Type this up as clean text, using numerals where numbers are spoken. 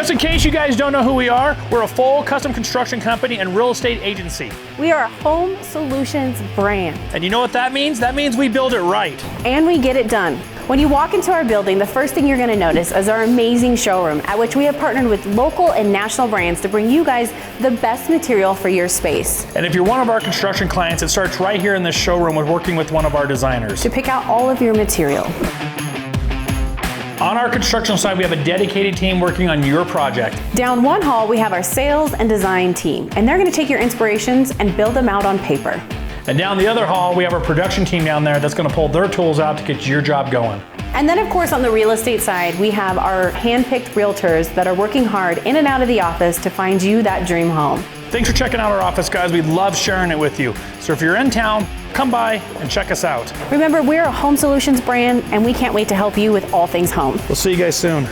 Just in case you guys don't know who we are, we're a full custom construction company and real estate agency. We are a home solutions brand. And you know what that means? That means we build it right. And we get it done. When you walk into our building, the first thing you're going to notice is our amazing showroom, at which we have partnered with local and national brands to bring you guys the best material for your space. And if you're one of our construction clients, it starts right here in this showroom with working with one of our designers To pick out all of your material. On our construction side, we have a dedicated team working on your project. Down one hall, we have our sales and design team, and they're going to take your inspirations and build them out on paper. And down the other hall, we have our production team down there that's going to pull their tools out to get your job going. And then, of course, on the real estate side, we have our hand-picked realtors that are working hard in and out of the office to find you that dream home. Thanks for checking out our office, guys. We love sharing it with you. So if you're in town, come by and check us out. Remember, we're a home solutions brand, and we can't wait to help you with all things home. We'll see you guys soon.